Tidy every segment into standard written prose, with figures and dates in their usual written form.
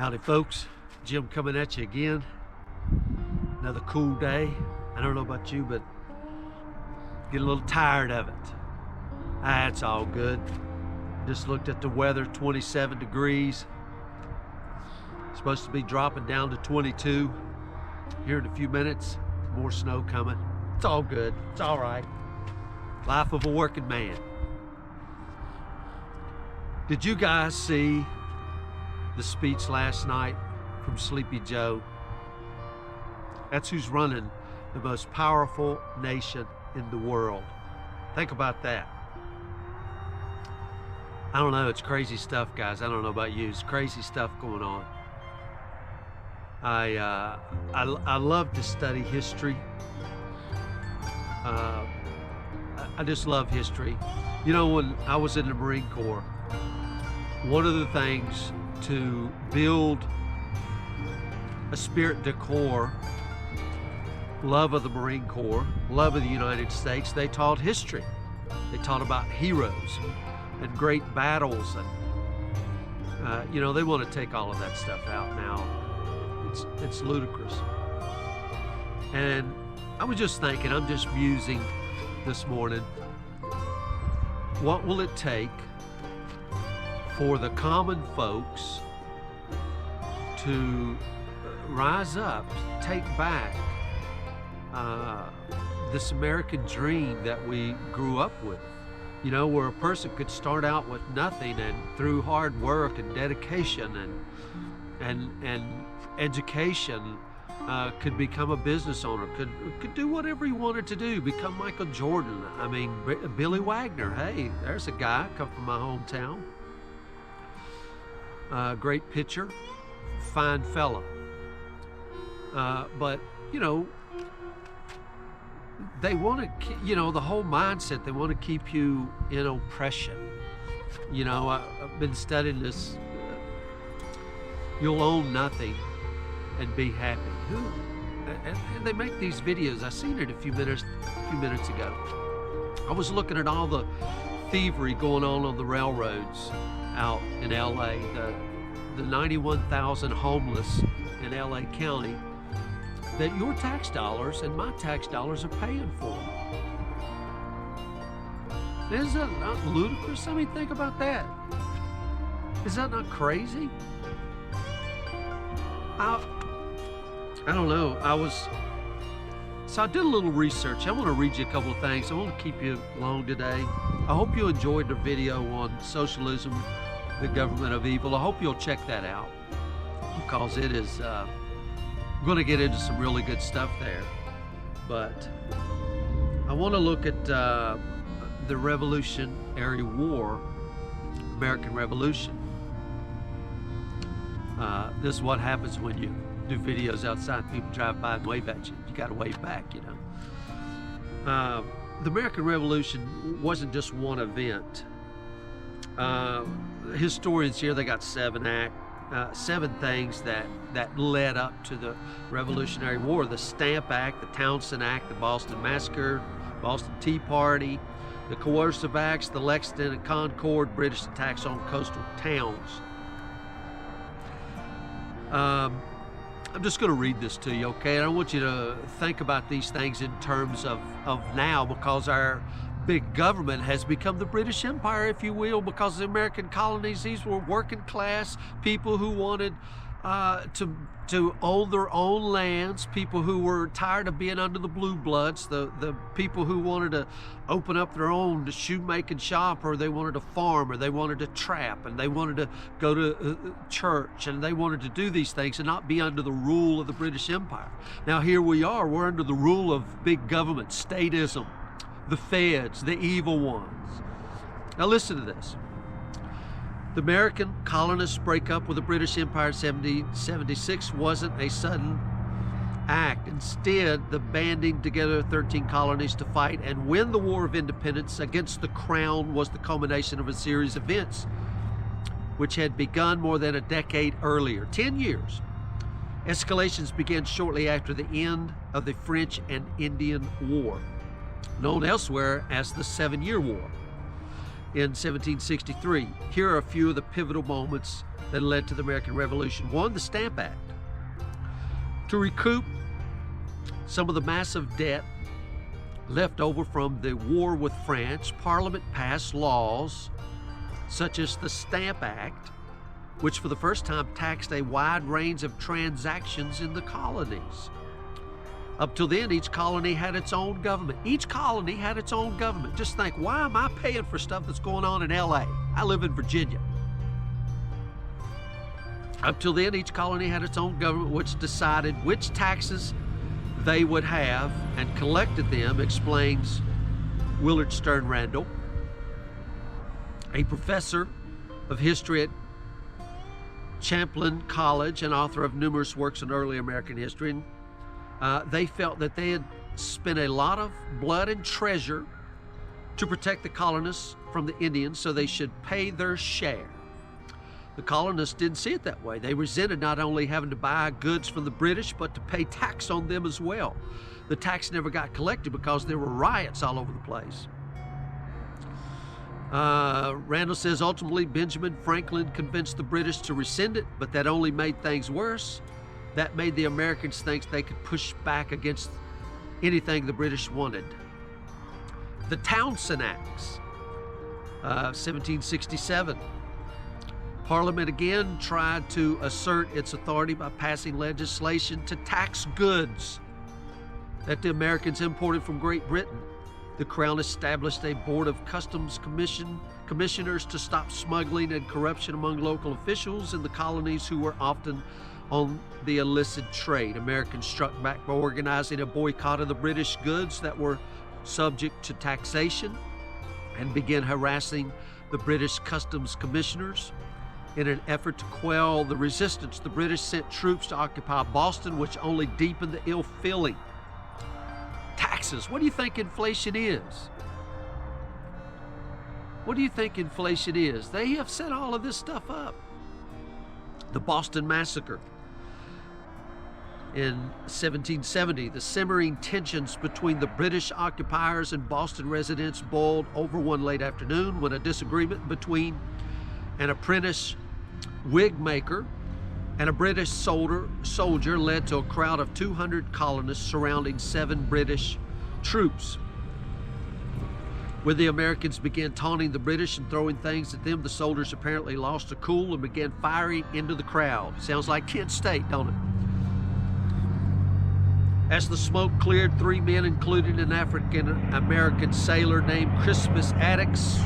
Howdy folks, Jim coming at you again. Another cool day. I don't know about you, but get a little tired of it. It's all good. Just looked at the weather, 27 degrees. Supposed to be dropping down to 22 here in a few minutes. More snow coming. It's all good, it's all right. Life of a working man. Did you guys see the speech last night from Sleepy Joe? That's who's running the most powerful nation in the world. Think about that. I don't know, it's crazy stuff, guys. I don't know about you. It's crazy stuff going on. I love to study history. I just love history. You know, when I was in the Marine Corps, one of the things to build a spirit de corps, love of the Marine Corps, love of the United States, they taught history. They taught about heroes and great battles, and you know, they want to take all of that stuff out now. It's ludicrous. And I was just thinking, I'm just musing this morning, what will it take for the common folks to rise up, take back this American dream that we grew up with? You know, where a person could start out with nothing, and through hard work and dedication and education could become a business owner, could do whatever he wanted to do, become Michael Jordan. I mean, Billy Wagner, hey, there's a guy come from my hometown. Great pitcher, fine fella. But, you know, they want to, you know, the whole mindset, they want to keep you in oppression. You know, I've been studying this, you'll own nothing and be happy. And they make these videos. I seen it a few minutes ago. I was looking at all the thievery going on the railroads out in LA, the 91,000 homeless in LA County that your tax dollars and my tax dollars are paying for. Is that not ludicrous? I mean, think about that. Is that not crazy? I don't know. So I did a little research. I want to read you a couple of things. I want to keep you long today. I hope you enjoyed the video on socialism, the government of evil. I hope you'll check that out, because it is going to get into some really good stuff there. But I want to look at the Revolutionary War, American Revolution. This is what happens when you do videos outside. People drive by and wave at you. You got to wave back, you know. The American Revolution wasn't just one event. Historians here, they got seven things that led up to the Revolutionary War: the Stamp Act, the Townshend Act, the Boston Massacre, Boston Tea Party, the Coercive Acts, the Lexington and Concord, British attacks on coastal towns. I'm just going to read this to you, okay? And I want you to think about these things in terms of now, because our big government has become the British Empire, if you will, because the American colonies, these were working class people who wanted to own their own lands, people who were tired of being under the blue bloods, the people who wanted to open up their own shoemaking shop, or they wanted to farm, or they wanted to trap, and they wanted to go to church, and they wanted to do these things and not be under the rule of the British Empire. Now here we are, we're under the rule of big government, statism, the feds, the evil ones. Now listen to this. The American colonists' breakup with the British Empire in 1776 wasn't a sudden act. Instead, the banding together of 13 colonies to fight and win the War of Independence against the Crown was the culmination of a series of events which had begun more than a decade earlier, 10 years. Escalations began shortly after the end of the French and Indian War, known elsewhere as the 7-Year War. In 1763. Here are a few of the pivotal moments that led to the American Revolution. One, the Stamp Act. To recoup some of the massive debt left over from the war with France, Parliament passed laws such as the Stamp Act, which for the first time taxed a wide range of transactions in the colonies. Up till then, each colony had its own government. Each colony had its own government. Just think, why am I paying for stuff that's going on in LA? I live in Virginia. Up till then, each colony had its own government, which decided which taxes they would have and collected them, explains Willard Stern Randall, a professor of history at Champlain College and author of numerous works on early American history. And they felt that they had spent a lot of blood and treasure to protect the colonists from the Indians, so they should pay their share. The colonists didn't see it that way. They resented not only having to buy goods from the British, but to pay tax on them as well. The tax never got collected because there were riots all over the place. Randall says ultimately Benjamin Franklin convinced the British to rescind it, but that only made things worse. That made the Americans think they could push back against anything the British wanted. The Townshend Acts, 1767. Parliament again tried to assert its authority by passing legislation to tax goods that the Americans imported from Great Britain. The Crown established a board of customs commissioners to stop smuggling and corruption among local officials in the colonies who were often on the illicit trade. Americans struck back by organizing a boycott of the British goods that were subject to taxation and began harassing the British customs commissioners. In an effort to quell the resistance, the British sent troops to occupy Boston, which only deepened the ill feeling. Taxes. What do you think inflation is? What do you think inflation is? They have set all of this stuff up. The Boston Massacre in 1770, the simmering tensions between the British occupiers and Boston residents boiled over one late afternoon when a disagreement between an apprentice wig maker and a British soldier led to a crowd of 200 colonists surrounding 7 British troops. When the Americans began taunting the British and throwing things at them, the soldiers apparently lost their cool and began firing into the crowd. Sounds like Kent State, don't it? As the smoke cleared, 3 men, including an African-American sailor named Crispus Attucks,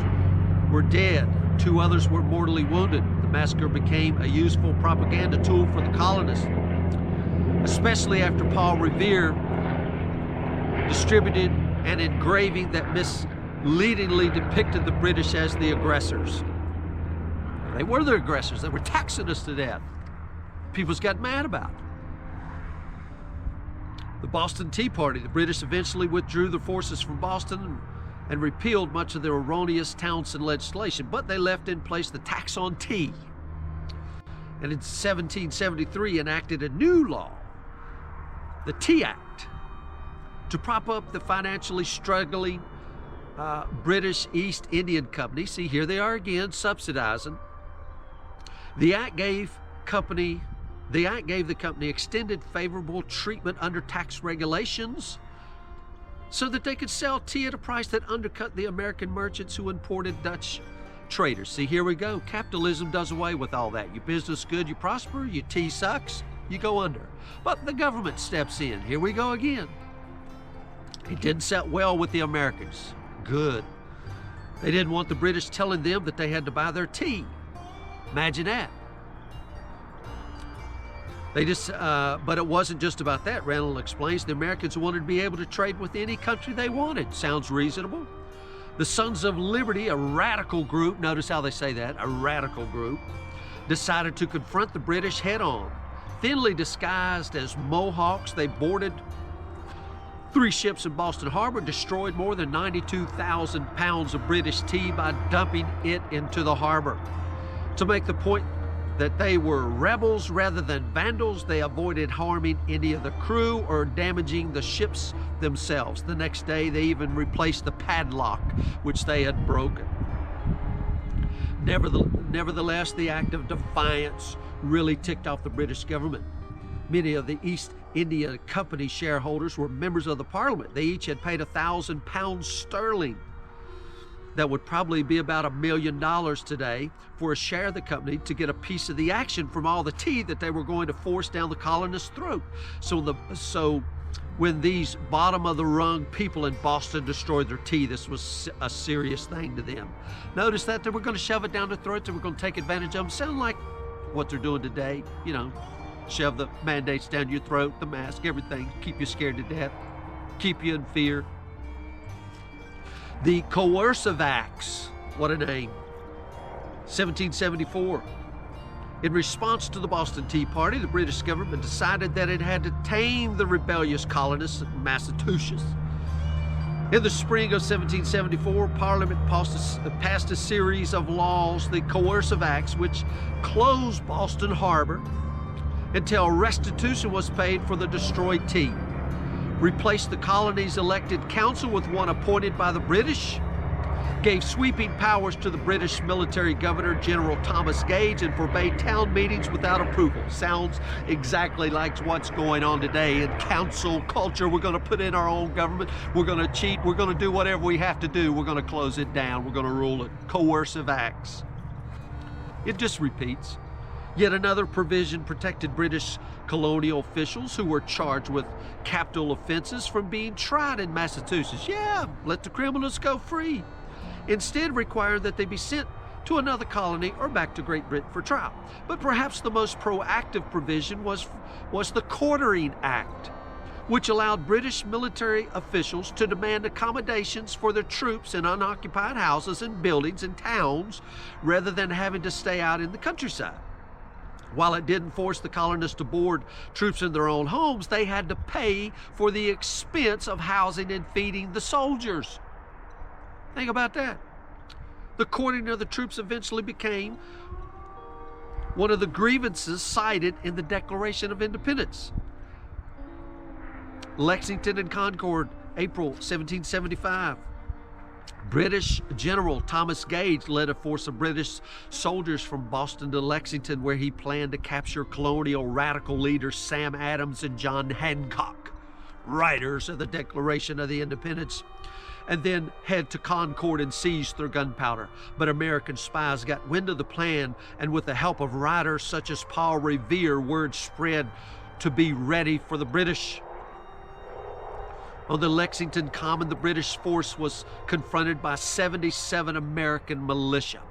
were dead. 2 others were mortally wounded. The massacre became a useful propaganda tool for the colonists, especially after Paul Revere distributed an engraving that misleadingly depicted the British as the aggressors. They were the aggressors. They were taxing us to death. People's got mad about it. The Boston Tea Party. The British eventually withdrew their forces from Boston and repealed much of their erroneous Townshend legislation, but they left in place the tax on tea. And in 1773 enacted a new law, the Tea Act, to prop up the financially struggling British East Indian Company. See, here they are again, subsidizing. The act gave the company extended favorable treatment under tax regulations so that they could sell tea at a price that undercut the American merchants who imported Dutch traders. See, here we go. Capitalism does away with all that. Your business good, you prosper. Your tea sucks, you go under. But the government steps in. Here we go again. It didn't set well with the Americans. Good. They didn't want the British telling them that they had to buy their tea. Imagine that. But it wasn't just about that. Randall explains the Americans wanted to be able to trade with any country they wanted. Sounds reasonable. The Sons of Liberty, a radical group, notice how they say that, a radical group, decided to confront the British head on. Thinly disguised as Mohawks, they boarded 3 ships in Boston Harbor, destroyed more than 92,000 pounds of British tea by dumping it into the harbor. To make the point that they were rebels rather than vandals, they avoided harming any of the crew or damaging the ships themselves. The next day, they even replaced the padlock, which they had broken. Nevertheless, the act of defiance really ticked off the British government. Many of the East India Company shareholders were members of the Parliament. They each had paid £1,000 sterling. That would probably be about $1 million today for a share of the company to get a piece of the action from all the tea that they were going to force down the colonists' throat. So when these bottom of the rung people in Boston destroyed their tea, this was a serious thing to them. Notice that they were going to shove it down their throats. They were going to take advantage of them. Sound like what they're doing today, shove the mandates down your throat, the mask, everything, keep you scared to death, keep you in fear. The Coercive Acts, what a name. 1774. In response to the Boston Tea Party, the British government decided that it had to tame the rebellious colonists in Massachusetts. In the spring of 1774, Parliament passed a series of laws, the Coercive Acts, which closed Boston Harbor until restitution was paid for the destroyed tea, replaced the colony's elected council with one appointed by the British, gave sweeping powers to the British military governor, General Thomas Gage, and forbade town meetings without approval. Sounds exactly like what's going on today in council culture. We're going to put in our own government. We're going to cheat. We're going to do whatever we have to do. We're going to close it down. We're going to rule it. Coercive Acts. It just repeats. Yet another provision protected British colonial officials who were charged with capital offenses from being tried in Massachusetts. Yeah, let the criminals go free. Instead, required that they be sent to another colony or back to Great Britain for trial. But perhaps the most proactive provision was the Quartering Act, which allowed British military officials to demand accommodations for their troops in unoccupied houses and buildings in towns rather than having to stay out in the countryside. While it didn't force the colonists to board troops in their own homes, they had to pay for the expense of housing and feeding the soldiers. Think about that. The quartering of the troops eventually became one of the grievances cited in the Declaration of Independence. Lexington and Concord, April 1775. British General Thomas Gage led a force of British soldiers from Boston to Lexington, where he planned to capture colonial radical leaders Sam Adams and John Hancock, writers of the Declaration of the Independence, and then head to Concord and seize their gunpowder. But American spies got wind of the plan, and with the help of writers such as Paul Revere, word spread to be ready for the British. On the Lexington Common, the British force was confronted by 77 American militia.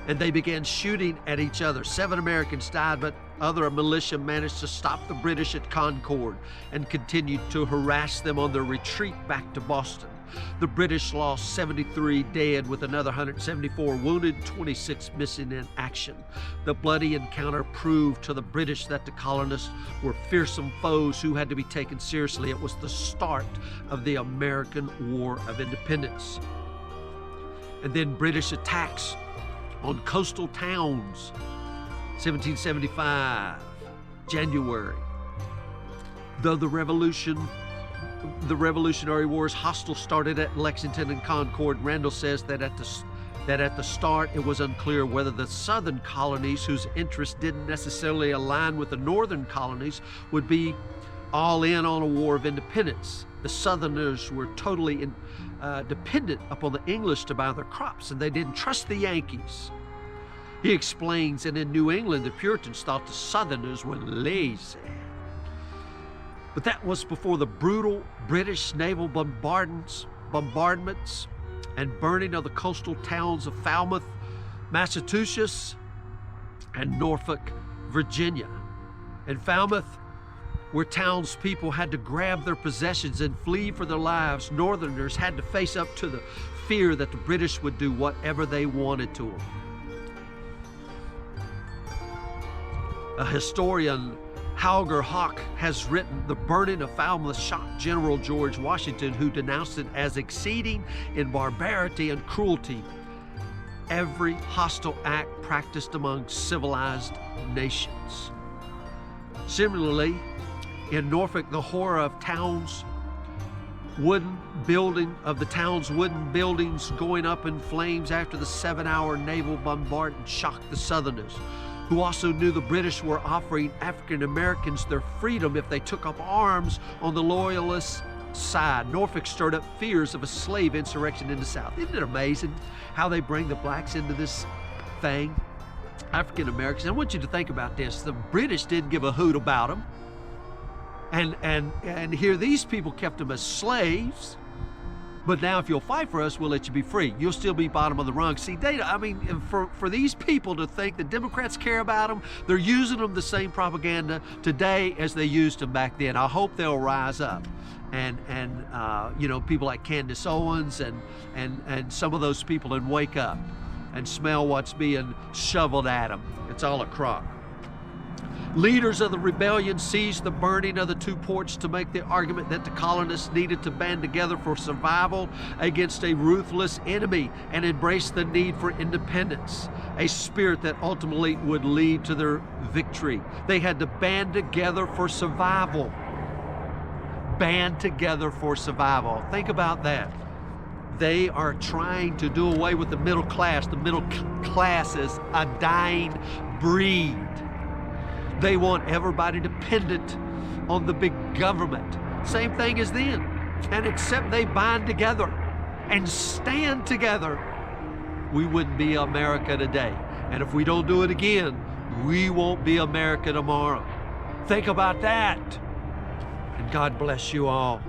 And they began shooting at each other. 7 Americans died, but other militia managed to stop the British at Concord and continued to harass them on their retreat back to Boston. The British lost 73 dead with another 174 wounded, 26 missing in action. The bloody encounter proved to the British that the colonists were fearsome foes who had to be taken seriously. It was the start of the American War of Independence. And then British attacks on coastal towns, 1775, January. Though the Revolutionary War's hostile started at Lexington and Concord, Randall says that at the start it was unclear whether the southern colonies, whose interests didn't necessarily align with the northern colonies, would be all in on a war of independence. The Southerners were totally dependent upon the English to buy their crops, and they didn't trust the Yankees. He explains that in New England, the Puritans thought the Southerners were lazy. But that was before the brutal British naval bombardments and burning of the coastal towns of Falmouth, Massachusetts, and Norfolk, Virginia. In Falmouth, where townspeople had to grab their possessions and flee for their lives, Northerners had to face up to the fear that the British would do whatever they wanted to them. A historian, Hauger Hawk, has written, the burning of Falmouth shocked General George Washington, who denounced it as exceeding in barbarity and cruelty every hostile act practiced among civilized nations. Similarly, in Norfolk, the horror of towns the town's wooden buildings going up in flames after the 7-hour naval bombardment shocked the Southerners, who also knew the British were offering African Americans their freedom if they took up arms on the Loyalist side. Norfolk stirred up fears of a slave insurrection in the South. Isn't it amazing how they bring the blacks into this thing? African Americans. I want you to think about this. The British didn't give a hoot about them. And here these people kept them as slaves. But now if you'll fight for us, we'll let you be free. You'll still be bottom of the rung. See, for these people to think the Democrats care about them, they're using them the same propaganda today as they used them back then. I hope they'll rise up. And people like Candace Owens and some of those people and wake up and smell what's being shoveled at them. It's all a crock. Leaders of the rebellion seized the burning of the two ports to make the argument that the colonists needed to band together for survival against a ruthless enemy and embrace the need for independence, a spirit that ultimately would lead to their victory. They had to band together for survival. Band together for survival. Think about that. They are trying to do away with the middle class. The middle class is a dying breed. They want everybody dependent on the big government. Same thing as then. And except they bind together and stand together, we wouldn't be America today. And if we don't do it again, we won't be America tomorrow. Think about that. And God bless you all.